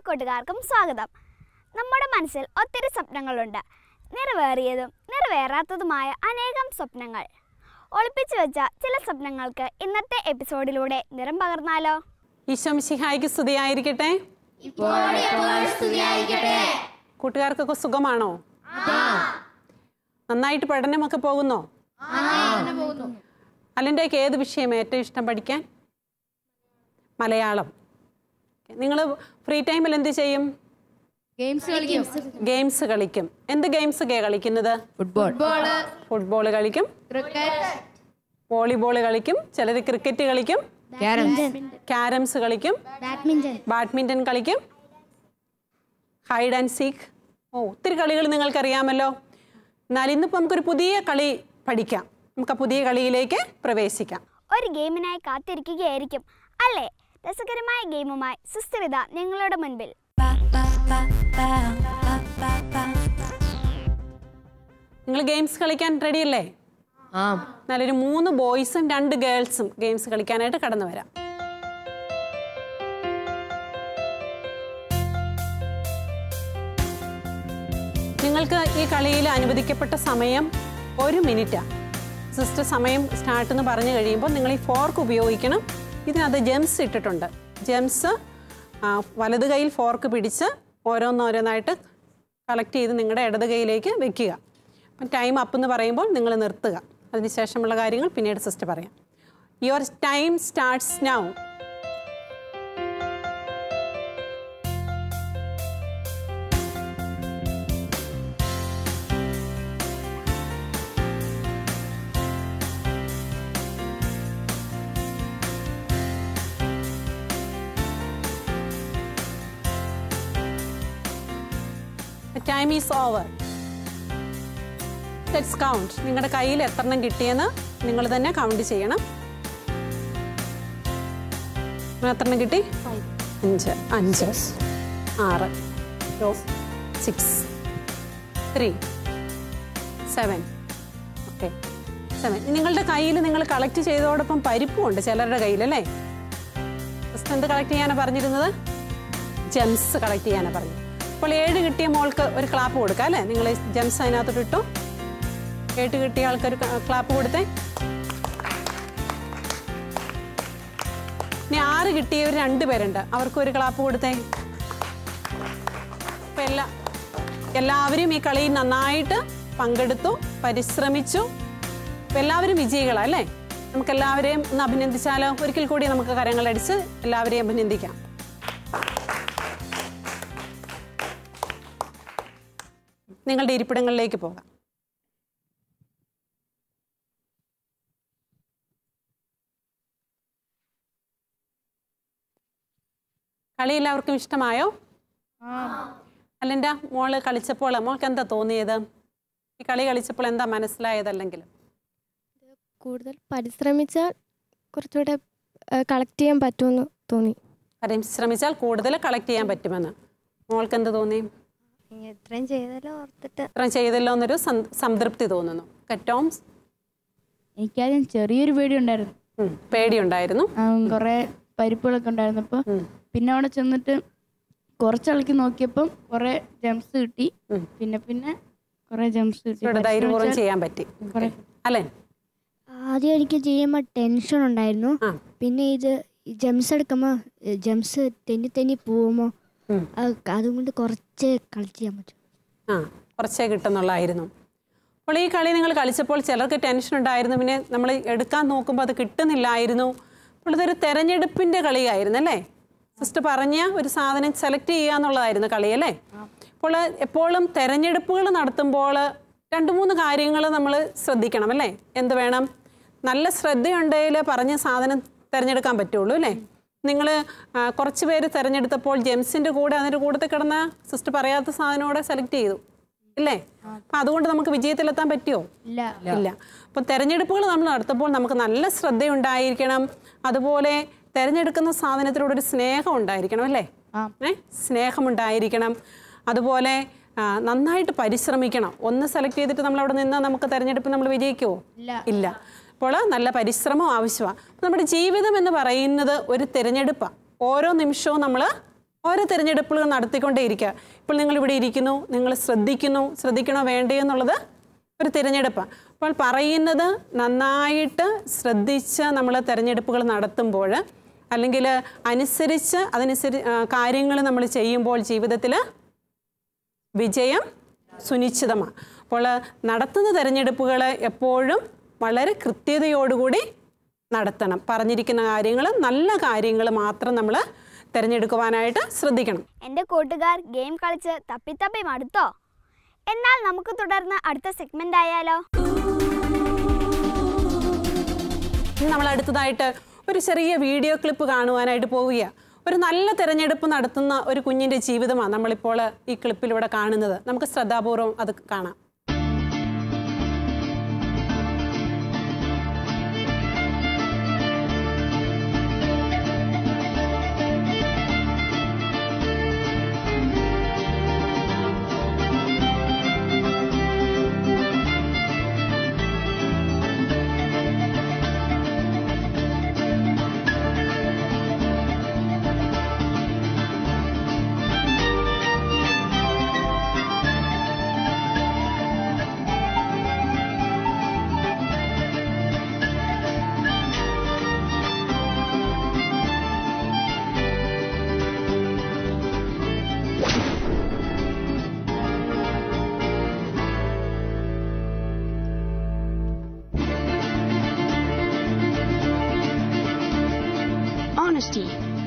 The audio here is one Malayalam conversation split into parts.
കൂട്ടുകാർക്കും സ്വാഗതം. നമ്മുടെ മനസ്സിൽ ഒത്തിരി സ്വപ്നങ്ങളുണ്ട്. നിറവേറിയതും നിറവേറാത്തതുമായ അനേകം സ്വപ്നങ്ങൾ. ഒളിപ്പിച്ചു വെച്ച ചില സ്വപ്നങ്ങൾക്ക് ഇന്നത്തെ എപ്പിസോഡിലൂടെ നിറം പകർന്നാലോ? ഈശോ മിശിഹായ്ക്ക് സ്തുതിയായിരിക്കട്ടെ. കൂട്ടുകാർക്കൊക്കെ സുഖമാണോ? നന്നായിട്ട് പഠനമൊക്കെ പോകുന്നോ? അലിൻ്റെയൊക്കെ ഏത് വിഷയം ഏറ്റവും ഇഷ്ടം പഠിക്കാൻ? മലയാളം. നിങ്ങൾ ഫ്രീ ടൈമിൽ എന്ത് ചെയ്യും? ഗെയിംസ് കളിക്കും. എന്ത് ഗെയിംസ് ഒക്കെ കളിക്കുന്നത്? ഫുട്ബോൾ കളിക്കും, വോളിബോൾ കളിക്കും, ചിലർ ക്രിക്കറ്റ് കളിക്കും, ക്യാരംസ് കളിക്കും, ബാഡ്മിൻ്റൺ കളിക്കും, ഹൈഡ് ആൻഡ് സീക്ക്. ഒത്തിരി കളികൾ നിങ്ങൾക്കറിയാമല്ലോ. എന്നാൽ ഇന്നിപ്പോൾ നമുക്കൊരു പുതിയ കളി പഠിക്കാം. നമുക്ക് ആ പുതിയ കളിയിലേക്ക് പ്രവേശിക്കാം. ഒരു ഗെയിമിനായി കാത്തിരിക്കുകയായിരിക്കും അല്ലേ? രസകരമായ ഗെയിമുമായി സുസ്ഥിരത നിങ്ങളുടെ മുൻപിൽ. നിങ്ങൾ ഗെയിംസ് കളിക്കാൻ റെഡിയല്ലേ? നല്ലൊരു 3 ബോയ്സും 2 ഗേൾസും ഗെയിംസ് കളിക്കാനായിട്ട് കടന്നു വരാം. നിങ്ങൾക്ക് ഈ കളിയിൽ അനുവദിക്കപ്പെട്ട സമയം 1 മിനിറ്റാണ്. സിസ്റ്റർ സമയം സ്റ്റാർട്ട് എന്ന് പറഞ്ഞു കഴിയുമ്പോൾ നിങ്ങൾ ഈ ഫോർക്ക് ഉപയോഗിക്കണം. ഇതിനകത്ത് ജെംസ് ഇട്ടിട്ടുണ്ട്. ജെംസ് വലത് കൈയിൽ ഫോർക്ക് പിടിച്ച് ഓരോന്നോരോന്നായിട്ട് കളക്ട് ചെയ്ത് നിങ്ങളുടെ ഇടത് കൈയിലേക്ക് വെക്കുക. അപ്പം ടൈം അപ്പ് എന്ന് പറയുമ്പോൾ നിങ്ങൾ നിർത്തുക. അതിനുശേഷമുള്ള കാര്യങ്ങൾ പിന്നീട് സിസ്റ്റർ പറയാം. Your time starts now. Time is over. Let's count. നിങ്ങളുടെ കയ്യിൽ എത്രണ്ണം കിട്ടിയെന്ന് നിങ്ങൾ തന്നെ കൗണ്ട് ചെയ്യണം. എത്രണ്ണം കിട്ടി? 5, 5, 6, 6, 3, 7. ഓക്കെ, 7. നിങ്ങളുടെ കയ്യിൽ നിങ്ങൾ കളക്ട് ചെയ്തതോടൊപ്പം പരിപ്പുമുണ്ട് ചിലരുടെ കയ്യിലല്ലേ? ഫസ്റ്റ് എന്ത് കളക്ട് ചെയ്യാനാണ് പറഞ്ഞിരുന്നത്? ജെംസ് കളക്ട് ചെയ്യാനാണ് പറഞ്ഞത്. അപ്പോൾ 7 കിട്ടിയ മോൾക്ക് ഒരു ക്ലാപ്പ് കൊടുക്കാം അല്ലേ? നിങ്ങൾ ജെംസ് അതിനകത്തോട്ട് ഇട്ടു. 7 കിട്ടിയ ആൾക്കൊരു ക്ലാപ്പ് കൊടുത്തേ. ഇനി 6 കിട്ടിയവർ 2 പേരുണ്ട്, അവർക്കൊരു ക്ലാപ്പ് കൊടുത്തേ. അപ്പം എല്ലാവരും ഈ കളിയിൽ നന്നായിട്ട് പങ്കെടുത്തു, പരിശ്രമിച്ചു. അപ്പം എല്ലാവരും വിജയികളാണ് അല്ലേ? നമുക്ക് എല്ലാവരെയും ഒന്ന് അഭിനന്ദിച്ചാലോ? ഒരിക്കൽ കൂടി നമുക്ക് കരങ്ങളടിച്ച് എല്ലാവരെയും അഭിനന്ദിക്കാം. നിങ്ങളുടെ ഇരിപ്പിടങ്ങളിലേക്ക് പോകാം. കളി എല്ലാവർക്കും ഇഷ്ടമായോ? അല്ലെൻ്റെ മോള് കളിച്ചപ്പോൾ മോൾക്ക് എന്താ തോന്നിയത്? ഈ കളി കളിച്ചപ്പോൾ എന്താ മനസ്സിലായത്? അല്ലെങ്കിൽ കൂടുതൽ പരിശ്രമിച്ചാൽ കുറച്ചുകൂടെ കളക്ട് ചെയ്യാൻ പറ്റുമെന്ന് തോന്നി. പരിശ്രമിച്ചാൽ കൂടുതൽ കളക്ട് ചെയ്യാൻ പറ്റുമെന്ന് മോൾക്ക് എന്ത് തോന്നി? എത്രയും ചെയ്തല്ലോ ഓർത്തിട്ട് ഇത്രയും ചെയ്തല്ലോ എന്നൊരു സംതൃപ്തി തോന്നുന്നു. ടോംസ്? എനിക്കാദ്യം ചെറിയൊരു പേടിയുണ്ടായിരുന്നു. പേടിയുണ്ടായിരുന്നു. കുറെ പരിപ്പുകളൊക്കെ ഉണ്ടായിരുന്നു. അപ്പോൾ പിന്നെ അവിടെ ചെന്നിട്ട് കുറച്ചളക്കി നോക്കിയപ്പം കുറെ ജംസ് കിട്ടി. പിന്നെ കുറെ ജംസ് കിട്ടി. ധൈര്യപൂർവ്വം ചെയ്യാൻ പറ്റി അല്ലേ? ആദ്യം എനിക്ക് ചെയ്യുമ്പോൾ ടെൻഷൻ ഉണ്ടായിരുന്നു. പിന്നെ ഇത് ജംസ് എടുക്കുമ്പോൾ ജംസ് തെന്നി പോകുമ്പോൾ അതുകൊണ്ട് കുറച്ച് കളക്ട് ചെയ്യാൻ പറ്റും. കുറച്ചേ കിട്ടുന്നുള്ളായിരുന്നു. അപ്പോൾ ഈ കളി നിങ്ങൾ കളിച്ചപ്പോൾ ചിലർക്ക് ടെൻഷൻ ഉണ്ടായിരുന്നു. പിന്നെ നമ്മൾ എടുക്കാൻ നോക്കുമ്പോൾ അത് കിട്ടുന്നില്ലായിരുന്നു. അപ്പോൾ ഇതൊരു തെരഞ്ഞെടുപ്പിൻ്റെ കളിയായിരുന്നു അല്ലേ? സിസ്റ്റർ പറഞ്ഞ ഒരു സാധനം സെലക്ട് ചെയ്യുക എന്നുള്ളതായിരുന്നു കളി അല്ലേ? അപ്പോൾ എപ്പോഴും തെരഞ്ഞെടുപ്പുകൾ നടത്തുമ്പോൾ 2-3 കാര്യങ്ങൾ നമ്മൾ ശ്രദ്ധിക്കണം അല്ലേ? എന്ത് വേണം? നല്ല ശ്രദ്ധയുണ്ടെങ്കിൽ പറഞ്ഞ സാധനം തിരഞ്ഞെടുക്കാൻ പറ്റുള്ളൂ അല്ലേ? നിങ്ങൾ കുറച്ച് പേര് തിരഞ്ഞെടുത്തപ്പോൾ ജെംസിൻ്റെ കൂടെ അതിൻ്റെ കൂട്ടത്തിൽ കിടന്ന സിസ്റ്റർ പറയാത്ത സാധനമോടെ സെലക്ട് ചെയ്തു ഇല്ലേ? അപ്പം അതുകൊണ്ട് നമുക്ക് വിജയത്തിലെത്താൻ പറ്റുമോ? ഇല്ല. അപ്പം തിരഞ്ഞെടുപ്പുകൾ നമ്മൾ നടത്തുമ്പോൾ നമുക്ക് നല്ല ശ്രദ്ധയുണ്ടായിരിക്കണം. അതുപോലെ തിരഞ്ഞെടുക്കുന്ന സാധനത്തിലൂടെ ഒരു സ്നേഹം ഉണ്ടായിരിക്കണം അല്ലേ? സ്നേഹമുണ്ടായിരിക്കണം. അതുപോലെ നന്നായിട്ട് പരിശ്രമിക്കണം. ഒന്ന് സെലക്ട് ചെയ്തിട്ട് നമ്മളവിടെ നിന്നാൽ നമുക്ക് തിരഞ്ഞെടുപ്പ് നമ്മൾ വിജയിക്കുമോ? ഇല്ല. അപ്പോൾ നല്ല പരിശ്രമം ആവശ്യമാണ്. നമ്മുടെ ജീവിതം എന്ന് പറയുന്നത് ഒരു തിരഞ്ഞെടുപ്പാണ്. ഓരോ നിമിഷവും നമ്മൾ ഓരോ തിരഞ്ഞെടുപ്പുകൾ നടത്തിക്കൊണ്ടേയിരിക്കുക. ഇപ്പോൾ നിങ്ങളിവിടെ ഇരിക്കുന്നു, നിങ്ങൾ ശ്രദ്ധിക്കണോ വേണ്ടയോ എന്നുള്ളത് ഒരു തിരഞ്ഞെടുപ്പാണ്. അപ്പോൾ പറയുന്നത് നന്നായിട്ട് ശ്രദ്ധിച്ച് നമ്മൾ തിരഞ്ഞെടുപ്പുകൾ നടത്തുമ്പോൾ, അല്ലെങ്കിൽ അതനുസരിച്ച് കാര്യങ്ങൾ നമ്മൾ ചെയ്യുമ്പോൾ ജീവിതത്തിൽ വിജയം സുനിശ്ചിതമാണ്. അപ്പോൾ നടത്തുന്ന തിരഞ്ഞെടുപ്പുകൾ എപ്പോഴും വളരെ കൃത്യതയോടുകൂടി നടത്തണം. പറഞ്ഞിരിക്കുന്ന കാര്യങ്ങൾ നല്ല കാര്യങ്ങൾ മാത്രം നമ്മൾ തിരഞ്ഞെടുക്കുവാനായിട്ട് ശ്രദ്ധിക്കണം. എൻ്റെ കൂട്ടുകാർ ഗെയിം കളിച്ച് തപ്പി മടുത്തോ? എന്നാൽ നമുക്ക് തുടർന്ന് അടുത്ത സെഗ്മെന്റ് ആയാലോ? നമ്മൾ അടുത്തതായിട്ട് ഒരു ചെറിയ വീഡിയോ ക്ലിപ്പ് കാണുവാനായിട്ട് പോവുകയാണ്. ഒരു നല്ല തിരഞ്ഞെടുപ്പ് നടത്തുന്ന ഒരു കുഞ്ഞിൻ്റെ ജീവിതമാണ് നമ്മളിപ്പോൾ ഈ ക്ലിപ്പിലൂടെ കാണുന്നത്. നമുക്ക് ശ്രദ്ധാപൂർവം അത് കാണാം.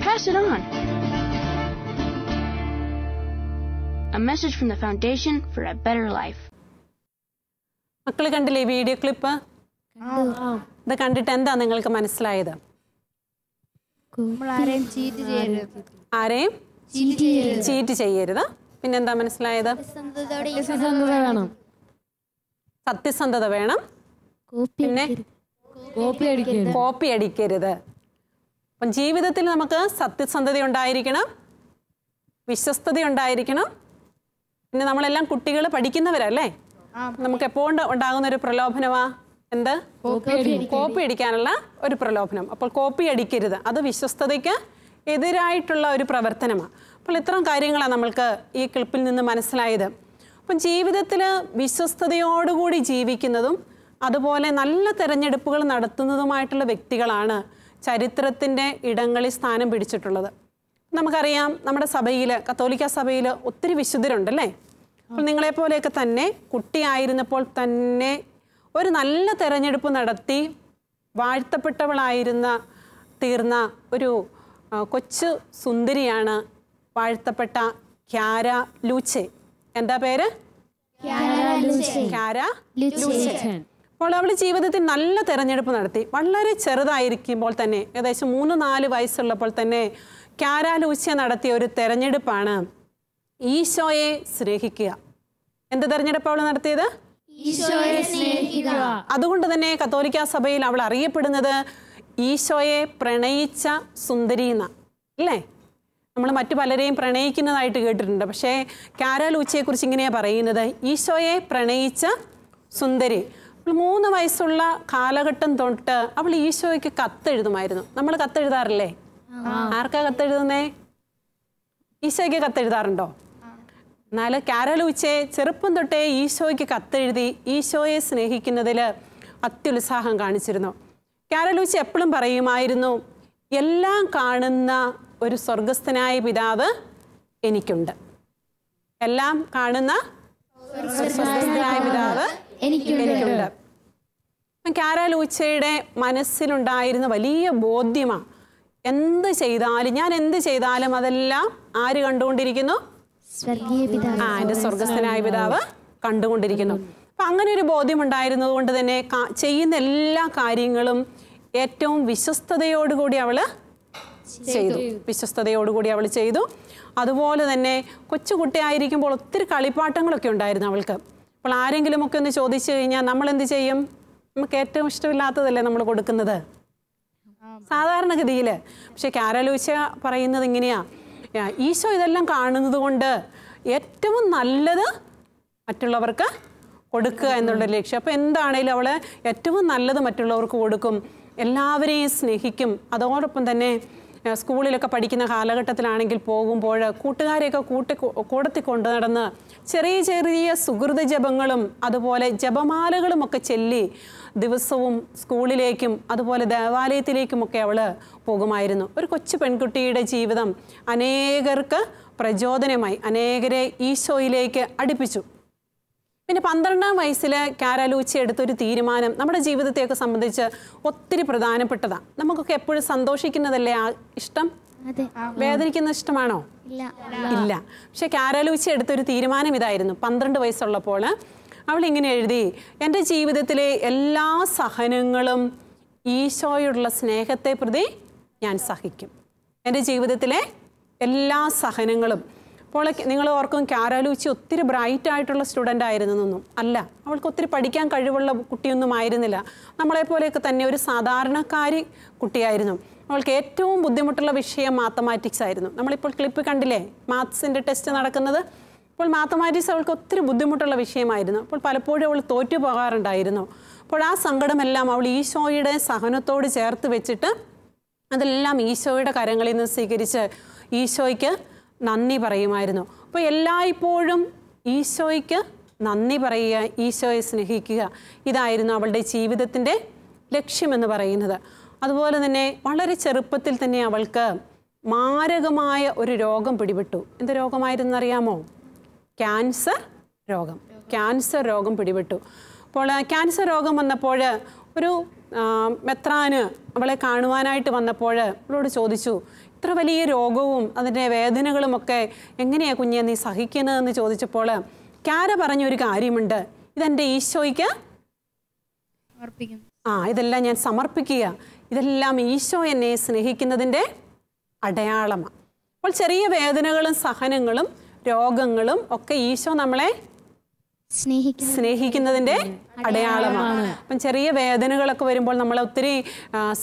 Pass it on. A message from the Foundation for a Better Life. മക്കൾ കണ്ടില്ലേ വീഡിയോ ക്ലിപ്പ്? ഇത് കണ്ടിട്ട് എന്താ നിങ്ങൾക്ക് മനസ്സിലായത്? ആരെയും ചീറ്റ് ചെയ്യരുത്. പിന്നെന്താ മനസ്സിലായത്? സത്യസന്ധത വേണം. പിന്നെ കോപ്പി അടിക്കരുത്. അപ്പം ജീവിതത്തിൽ നമുക്ക് സത്യസന്ധത ഉണ്ടായിരിക്കണം, വിശ്വസ്തത ഉണ്ടായിരിക്കണം. പിന്നെ നമ്മളെല്ലാം കുട്ടികൾ പഠിക്കുന്നവരല്ലേ? നമുക്ക് എപ്പോഴും ഉണ്ടാകുന്ന ഒരു പ്രലോഭനമാ എന്ത്? കോപ്പി അടിക്കാനുള്ള ഒരു പ്രലോഭനം. അപ്പോൾ കോപ്പി അടിക്കരുത്. അത് വിശ്വസ്തതയ്ക്ക് എതിരായിട്ടുള്ള ഒരു പ്രവർത്തനമാണ്. അപ്പോൾ ഇത്തരം കാര്യങ്ങളാണ് നമ്മൾക്ക് ഈ ക്ലിപ്പിൽ നിന്ന് മനസ്സിലായത്. അപ്പം ജീവിതത്തിൽ വിശ്വസ്തയോടുകൂടി ജീവിക്കുന്നതും അതുപോലെ നല്ല തിരഞ്ഞെടുപ്പുകൾ നടത്തുന്നതുമായിട്ടുള്ള വ്യക്തികളാണ് ചരിത്രത്തിൻ്റെ ഇടങ്ങളിൽ സ്ഥാനം പിടിച്ചിട്ടുള്ളത്. നമുക്കറിയാം, നമ്മുടെ സഭയിൽ, കത്തോലിക്ക സഭയിൽ ഒത്തിരി വിശുദ്ധരുണ്ടല്ലേ? അപ്പോൾ നിങ്ങളെപ്പോലെയൊക്കെ തന്നെ കുട്ടിയായിരുന്നപ്പോൾ തന്നെ ഒരു നല്ല തിരഞ്ഞെടുപ്പ് നടത്തി തീർന്ന ഒരു കൊച്ചു സുന്ദരിയാണ് വാഴ്ത്തപ്പെട്ട ക്യാര ലൂച്ചെ. എന്താ പേര്? ക്യാര ലൂച്ചെ. അപ്പോൾ അവൾ ജീവിതത്തിൽ നല്ല തിരഞ്ഞെടുപ്പ് നടത്തി. വളരെ ചെറുതായിരിക്കുമ്പോൾ തന്നെ, ഏകദേശം 3-4 വയസ്സുള്ളപ്പോൾ തന്നെ ക്യാര ലൂച്ചെ നടത്തിയ ഒരു തിരഞ്ഞെടുപ്പാണ് ഈശോയെ സ്നേഹിക്കുക. എന്ത് തിരഞ്ഞെടുപ്പാണ് അവൾ നടത്തിയത്? അതുകൊണ്ട് തന്നെ കത്തോലിക്ക സഭയിൽ അവൾ അറിയപ്പെടുന്നത് ഈശോയെ പ്രണയിച്ച സുന്ദരി എന്ന, അല്ലേ? നമ്മൾ മറ്റു പലരെയും പ്രണയിക്കുന്നതായിട്ട് കേട്ടിട്ടുണ്ട്. പക്ഷേ ക്യാര ലൂച്ചയെ കുറിച്ച് ഇങ്ങനെയാണ് പറയുന്നത്, ഈശോയെ പ്രണയിച്ച സുന്ദരി. 3 വയസ്സുള്ള കാലഘട്ടം തൊട്ട് അവൾ ഈശോയ്ക്ക് കത്തെഴുതുമായിരുന്നു. നമ്മൾ കത്തെഴുതാറില്ലേ? ആർക്കാ കത്തെഴുതുന്നേ? ഈശോയ്ക്ക് കത്തെഴുതാറുണ്ടോ? എന്നാൽ ക്യാര ലൂച്ചെ ചെറുപ്പം തൊട്ടേ ഈശോയ്ക്ക് കത്തെഴുതി ഈശോയെ സ്നേഹിക്കുന്നതിൽ അത്യുത്സാഹം കാണിച്ചിരുന്നു. ക്യാര ലൂച്ചെ എപ്പോഴും പറയുമായിരുന്നു, എല്ലാം കാണുന്ന ഒരു സ്വർഗസ്ഥനായ പിതാവ് എനിക്കുണ്ട്. എല്ലാം കാണുന്ന സ്വർഗസ്ഥനായ പിതാവ് എനിക്കുണ്ട്. ക്യാര ലൂച്ചയുടെ മനസ്സിലുണ്ടായിരുന്ന വലിയ ബോധ്യമാണ്, ഞാൻ എന്ത് ചെയ്താലും അതെല്ലാം ആര് കണ്ടുകൊണ്ടിരിക്കുന്നു? എൻ്റെ സ്വർഗസ്ഥനായ പിതാവ് കണ്ടുകൊണ്ടിരിക്കുന്നു. അപ്പം അങ്ങനെ ഒരു ബോധ്യം ഉണ്ടായിരുന്നത് കൊണ്ട് തന്നെ ചെയ്യുന്ന എല്ലാ കാര്യങ്ങളും ഏറ്റവും വിശ്വസ്തയോടുകൂടി അവൾ ചെയ്തു. അതുപോലെ തന്നെ കൊച്ചുകുട്ടിയായിരിക്കുമ്പോൾ ഒത്തിരി കളിപ്പാട്ടങ്ങളൊക്കെ ഉണ്ടായിരുന്നു അവൾക്ക്. അപ്പോൾ ആരെങ്കിലുമൊക്കെ ഒന്ന് ചോദിച്ചു കഴിഞ്ഞാൽ നമ്മൾ എന്ത് ചെയ്യും? നമുക്ക് ഏറ്റവും ഇഷ്ടമില്ലാത്തതല്ലേ നമ്മൾ കൊടുക്കുന്നത് സാധാരണഗതിയിൽ. പക്ഷെ ക്യാര ലൂച്ച പറയുന്നത് ഇങ്ങനെയാ, ഈശോ ഇതെല്ലാം കാണുന്നത് കൊണ്ട് ഏറ്റവും നല്ലത് മറ്റുള്ളവർക്ക് കൊടുക്കുക എന്നുള്ള ലക്ഷ്യം. അപ്പോൾ എന്താണേലും അവൾ ഏറ്റവും നല്ലത് മറ്റുള്ളവർക്ക് കൊടുക്കും, എല്ലാവരെയും സ്നേഹിക്കും. അതോടൊപ്പം തന്നെ സ്കൂളിലൊക്കെ പഠിക്കുന്ന കാലഘട്ടത്തിലാണെങ്കിൽ പോകുമ്പോൾ കൂട്ടുകാരെയൊക്കെ കൂടത്തി കൊണ്ടു നടന്ന് ചെറിയ ചെറിയ സുഹൃത ജപങ്ങളും അതുപോലെ ജപമാലകളും ഒക്കെ ചൊല്ലി ദിവസവും സ്കൂളിലേക്കും അതുപോലെ ദേവാലയത്തിലേക്കുമൊക്കെ അവൾ പോകുമായിരുന്നു. ഒരു കൊച്ചു പെൺകുട്ടിയുടെ ജീവിതം അനേകർക്ക് പ്രചോദനമായി, അനേകരെ ഈശോയിലേക്ക് അടുപ്പിച്ചു. പിന്നെ 12-ാം വയസ്സിൽ കാരാ ലൂച്ചി എടുത്തൊരു തീരുമാനം നമ്മുടെ ജീവിതത്തെയൊക്കെ സംബന്ധിച്ച് ഒത്തിരി പ്രധാനപ്പെട്ടതാണ്. നമുക്കൊക്കെ എപ്പോഴും സന്തോഷിക്കുന്നതല്ലേ ഇഷ്ടം? വേദനിക്കുന്ന ഇഷ്ടമാണോ? ഇല്ല. പക്ഷെ കാരാ ലൂച്ചി എടുത്തൊരു തീരുമാനം ഇതായിരുന്നു. 12 വയസ്സുള്ളപ്പോൾ അവൾ ഇങ്ങനെ എഴുതി, എൻ്റെ ജീവിതത്തിലെ എല്ലാ സഹനങ്ങളും ഈശോയോടുള്ള സ്നേഹത്തെ പ്രതി ഞാൻ സഹിക്കും. എൻ്റെ ജീവിതത്തിലെ എല്ലാ സഹനങ്ങളും. അപ്പോൾ നിങ്ങൾ ഓർക്കും കാരാ ലൂച്ചി ഒത്തിരി ബ്രൈറ്റ് ആയിട്ടുള്ള സ്റ്റുഡൻ്റ് ആയിരുന്നൊന്നും അല്ല. അവൾക്ക് ഒത്തിരി പഠിക്കാൻ കഴിവുള്ള കുട്ടിയൊന്നും ആയിരുന്നില്ല. നമ്മളെപ്പോലെയൊക്കെ തന്നെ ഒരു സാധാരണക്കാരി കുട്ടിയായിരുന്നു. അവൾക്ക് ഏറ്റവും ബുദ്ധിമുട്ടുള്ള വിഷയം മാത്തമാറ്റിക്സ് ആയിരുന്നു. നമ്മളിപ്പോൾ ക്ലിപ്പ് കണ്ടില്ലേ, മാത്സിൻ്റെ ടെസ്റ്റ് നടക്കുന്നത്. അപ്പോൾ മാത്തമാറ്റിക്സ് അവൾക്ക് ഒത്തിരി ബുദ്ധിമുട്ടുള്ള വിഷയമായിരുന്നു. അപ്പോൾ പലപ്പോഴും അവൾ തോറ്റു പോകാറുണ്ടായിരുന്നു. അപ്പോൾ ആ സങ്കടമെല്ലാം അവൾ ഈശോയുടെ സഹനത്തോട് ചേർത്ത് വെച്ചിട്ട് അതെല്ലാം ഈശോയുടെ കരങ്ങളിൽ നിന്ന് സ്വീകരിച്ച് ഈശോയ്ക്ക് നന്ദി പറയുമായിരുന്നു. അപ്പോൾ എല്ലായ്പ്പോഴും ഈശോയ്ക്ക് നന്ദി പറയുക, ഈശോയെ സ്നേഹിക്കുക, ഇതായിരുന്നു അവളുടെ ജീവിതത്തിൻ്റെ ലക്ഷ്യമെന്ന് പറയുന്നത്. അതുപോലെ തന്നെ വളരെ ചെറുപ്പത്തിൽ തന്നെ അവൾക്ക് മാരകമായ ഒരു രോഗം പിടിപെട്ടു. എന്ത് രോഗമായിരുന്നു അറിയാമോ? ക്യാൻസർ രോഗം. ക്യാൻസർ രോഗം പിടിപെട്ടു. അപ്പോൾ ക്യാൻസർ രോഗം വന്നപ്പോൾ ഒരു മെത്രാന് അവളെ കാണുവാനായിട്ട് വന്നപ്പോൾ അവളോട് ചോദിച്ചു, ഇത്ര വലിയ രോഗവും അതിൻ്റെ വേദനകളുമൊക്കെ എങ്ങനെയാണ് കുഞ്ഞെ നീ സഹിക്കുന്നതെന്ന് ചോദിച്ചപ്പോൾ കാര പറഞ്ഞൊരു കാര്യമുണ്ട്, ഇതെൻ്റെ ഈശോയ്ക്ക് ഇതെല്ലാം ഞാൻ സമർപ്പിക്കുക, ഇതെല്ലാം ഈശോ എന്നെ സ്നേഹിക്കുന്നതിൻ്റെ അടയാളമാണ്. അപ്പോൾ ചെറിയ വേദനകളും സഹനങ്ങളും രോഗങ്ങളും ഒക്കെ ഈശോ നമ്മളെ സ്നേഹിക്കുന്നതിൻ്റെ അടയാളമാണ്. അപ്പം ചെറിയ വേദനകളൊക്കെ വരുമ്പോൾ നമ്മൾ ഒത്തിരി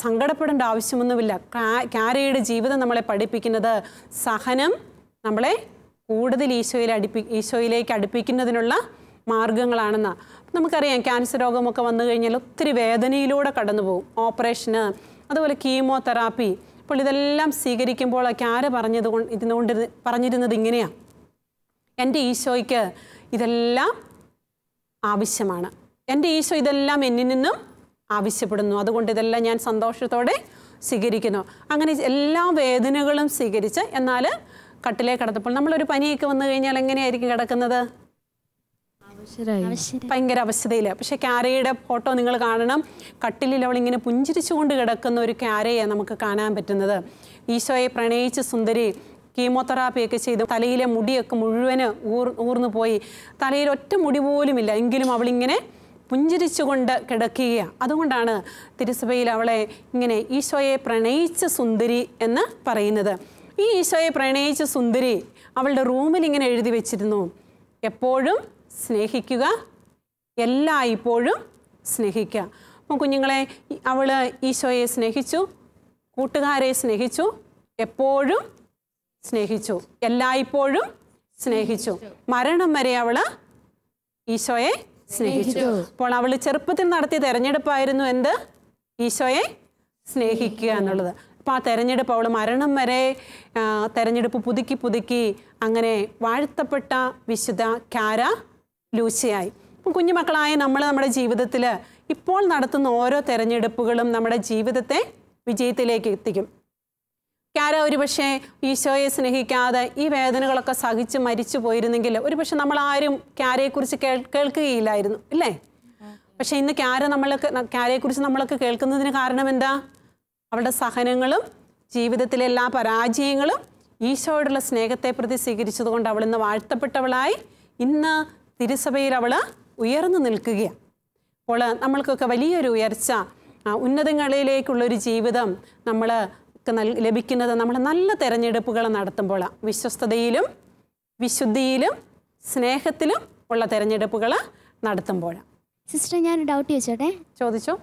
സങ്കടപ്പെടേണ്ട ആവശ്യമൊന്നുമില്ല. കാരയുടെ ജീവിതം നമ്മളെ പഠിപ്പിക്കുന്നത് സഹനം നമ്മളെ കൂടുതൽ ഈശോയിലേക്ക് അടുപ്പിക്കുന്നതിനുള്ള മാർഗങ്ങളാണെന്നാണ്. നമുക്കറിയാം നമുക്കറിയാം രോഗമൊക്കെ വന്നു കഴിഞ്ഞാൽ ഒത്തിരി വേദനയിലൂടെ കടന്നു പോകും. ഓപ്പറേഷന്, അതുപോലെ കീമോതെറാപ്പി. അപ്പോൾ ഇതെല്ലാം സ്വീകരിക്കുമ്പോൾ കാര പറഞ്ഞിരുന്നത് ഇങ്ങനെയാണ്, എൻ്റെ ഈശോയ്ക്ക് ഇതെല്ലാം ആവശ്യമാണ്, എൻ്റെ ഈശോ ഇതെല്ലാം എന്നിൽ നിന്നും ആവശ്യപ്പെടുന്നു, അതുകൊണ്ട് ഇതെല്ലാം ഞാൻ സന്തോഷത്തോടെ സ്വീകരിക്കുന്നു. അങ്ങനെ എല്ലാ വേദനകളും സ്വീകരിച്ച് എന്നാൽ കട്ടിലേക്ക് കിടന്നപ്പോൾ നമ്മളൊരു പനിയൊക്കെ വന്നു കഴിഞ്ഞാൽ എങ്ങനെയായിരിക്കും കിടക്കുന്നത്? ഭയങ്കര അവശതയിൽ. പക്ഷെ കാരയുടെ ഫോട്ടോ നിങ്ങൾ കാണണം. കട്ടിലിൽ അവളിങ്ങനെ പുഞ്ചിരിച്ചുകൊണ്ട് കിടക്കുന്ന ഒരു കാരയെ നമുക്ക് കാണാൻ പറ്റുന്നത്. ഈശോയെ പ്രണയിച്ച് സുന്ദരി കീമോതെറാപ്പിയൊക്കെ ചെയ്ത് തലയിലെ മുടിയൊക്കെ മുഴുവന് ഊർന്നു പോയി, തലയിൽ ഒറ്റ മുടി പോലുമില്ല, എങ്കിലും അവളിങ്ങനെ പുഞ്ചിരിച്ചുകൊണ്ട് കിടക്കുകയാണ്. അതുകൊണ്ടാണ് തിരുസഭയിൽ അവളെ ഇങ്ങനെ ഈശോയെ പ്രണയിച്ച സുന്ദരി എന്ന് പറയുന്നത്. ഈ ഈശോയെ പ്രണയിച്ച സുന്ദരി അവളുടെ റൂമിൽ ഇങ്ങനെ എഴുതി വെച്ചിരുന്നു, എപ്പോഴും സ്നേഹിക്കുക, എല്ലായ്പ്പോഴും സ്നേഹിക്കുക. അപ്പം കുഞ്ഞുങ്ങളെ, അവൾ ഈശോയെ സ്നേഹിച്ചു, കൂട്ടുകാരെ സ്നേഹിച്ചു, എപ്പോഴും സ്നേഹിച്ചു, എല്ലായ്പ്പോഴും സ്നേഹിച്ചു, മരണം വരെ അവൾ ഈശോയെ സ്നേഹിച്ചു. അപ്പോൾ അവൾ ചെറുപ്പത്തിൽ നടത്തിയ തെരഞ്ഞെടുപ്പായിരുന്നു എന്ത്? ഈശോയെ സ്നേഹിക്കുക എന്നുള്ളത്. അപ്പോൾ ആ തെരഞ്ഞെടുപ്പ് അവൾ മരണം വരെ തെരഞ്ഞെടുപ്പ് പുതുക്കി അങ്ങനെ വാഴ്ത്തപ്പെട്ട വിശുദ്ധ കാര ലൂച്ചയായി. അപ്പം കുഞ്ഞുമക്കളായ നമ്മുടെ ജീവിതത്തിൽ ഇപ്പോൾ നടത്തുന്ന ഓരോ തെരഞ്ഞെടുപ്പുകളും നമ്മുടെ ജീവിതത്തെ വിജയത്തിലേക്ക് എത്തിക്കും. കാര ഒരുപക്ഷെ ഈശോയെ സ്നേഹിക്കാതെ ഈ വേദനകളൊക്കെ സഹിച്ച് മരിച്ചു പോയിരുന്നെങ്കിൽ ഒരുപക്ഷെ നമ്മളാരും കാരയെക്കുറിച്ച് കേൾക്കുകയില്ലായിരുന്നു, ഇല്ലേ? പക്ഷെ ഇന്ന് കാരയെക്കുറിച്ച് നമ്മളൊക്കെ കേൾക്കുന്നതിന് കാരണം എന്താ? അവളുടെ സഹനങ്ങളും ജീവിതത്തിലെ എല്ലാ പരാജയങ്ങളും ഈശോയോടുള്ള സ്നേഹത്തെ പ്രതി സ്വീകരിച്ചത് കൊണ്ട് അവൾ ഇന്ന് വാഴ്ത്തപ്പെട്ടവളായി ഇന്ന് തിരുസഭയിൽ അവൾ ഉയർന്നു നിൽക്കുകയാണ്. അപ്പോൾ നമ്മൾക്കൊക്കെ വലിയൊരു ഉയർച്ച, ഉന്നതങ്ങളിലേക്കുള്ളൊരു ജീവിതം നമ്മൾ ലഭിക്കുന്നത് നമ്മൾ നല്ല തെരഞ്ഞെടുപ്പുകൾ നടത്തുമ്പോഴാണ്. വിശ്വസ്തതയിലും വിശുദ്ധിയിലും സ്നേഹത്തിലും ഉള്ള തെരഞ്ഞെടുപ്പുകൾ നടത്തുമ്പോഴാണ്. സിസ്റ്റർ, ഞാൻ ഡൗട്ട് ചോദിച്ചോട്ടെ? ചോദിച്ചോ.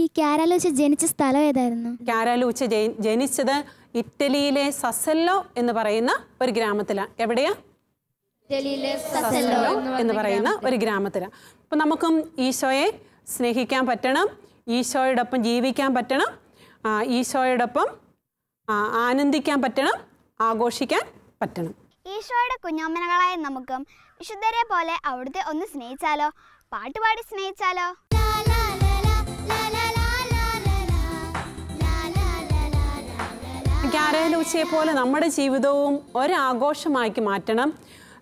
ഈ കാരാ ലൂച്ച ജനിച്ച സ്ഥലം ഏതായിരുന്നു? കാരാ ലൂച്ച ജനിച്ചത് ഇറ്റലിയിലെ സസെല്ലോ എന്ന് പറയുന്ന ഒരു ഗ്രാമത്തിലാണ്. എവിടെയാ? സസെല്ലോ എന്ന് പറയുന്ന ഒരു ഗ്രാമത്തിലാണ്. അപ്പം നമുക്കും ഈശോയെ സ്നേഹിക്കാൻ പറ്റണം, ഈശോയോടൊപ്പം ജീവിക്കാൻ പറ്റണം, ഈശോയോടൊപ്പം ആനന്ദിക്കാൻ പറ്റണം, ആഘോഷിക്കാൻ പറ്റണം. ഈശോയുടെ കുഞ്ഞോമനകളായ നമുക്കും വിശുദ്ധരെ പോലെ അവിടുത്തെ ഒന്ന് സ്നേഹിച്ചാലോ? പാട്ടുപാടി സ്നേഹിച്ചാലോ? ക്യാരലൂച്ചയെ പോലെ നമ്മുടെ ജീവിതവും ഒരാഘോഷമാക്കി മാറ്റണം.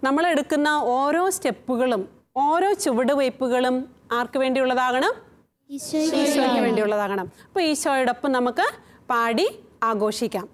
നമ്മളെടുക്കുന്ന ഓരോ സ്റ്റെപ്പുകളും ഓരോ ചുവടുവയ്പ്പുകളും ആർക്ക് വേണ്ടിയുള്ളതാകണം? ഈശോയ്ക്ക് വേണ്ടിയുള്ളതാകണം. അപ്പോൾ ഈശോയോടൊപ്പം നമുക്ക് പാടി ആഘോഷിക്കാം.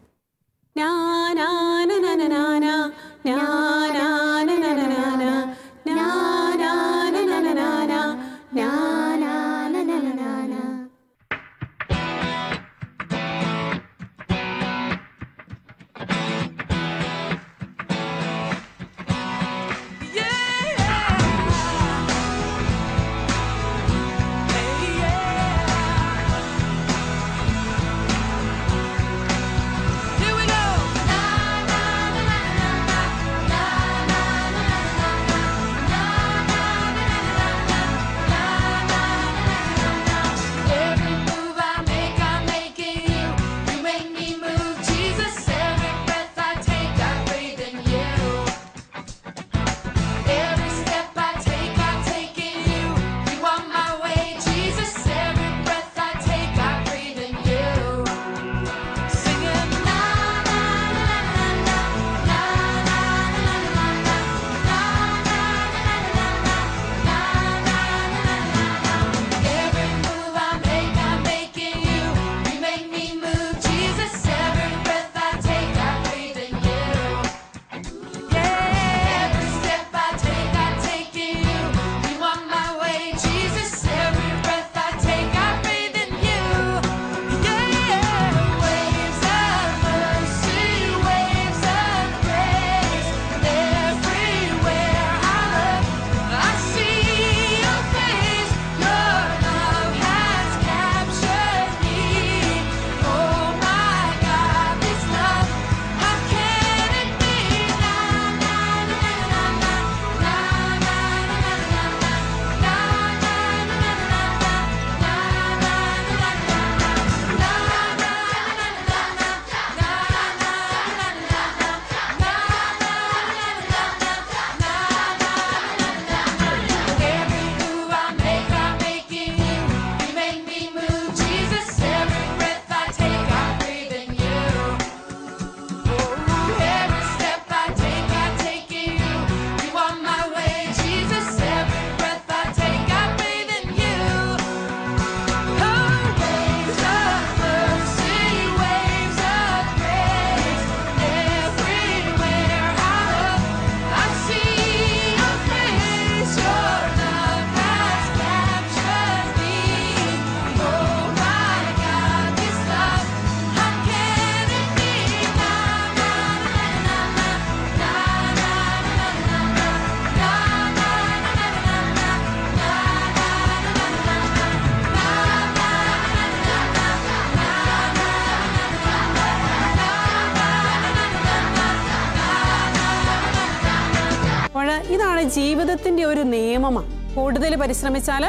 ഇതാണ് ജീവിതത്തിന്റെ ഒരു നിയമമാണ്. കൂടുതൽ പരിശ്രമിച്ചാൽ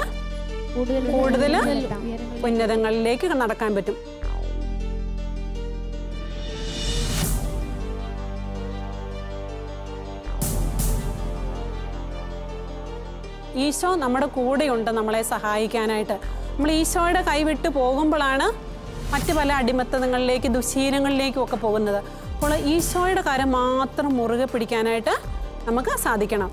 കൂടുതൽ ഉന്നതങ്ങളിലേക്ക് നടക്കാൻ പറ്റും. ഈശോ നമ്മുടെ കൂടെയുണ്ട് നമ്മളെ സഹായിക്കാനായിട്ട്. നമ്മൾ ഈശോയുടെ കൈവിട്ട് പോകുമ്പോഴാണ് മറ്റ് പല അടിമത്തങ്ങളിലേക്ക് ദുശീലങ്ങളിലേക്കും ഒക്കെ പോകുന്നത്. അപ്പോൾ ഈശോയുടെ കരം മാത്രം മുറുകെ പിടിക്കാനായിട്ട് നമുക്ക് സാധിക്കണം.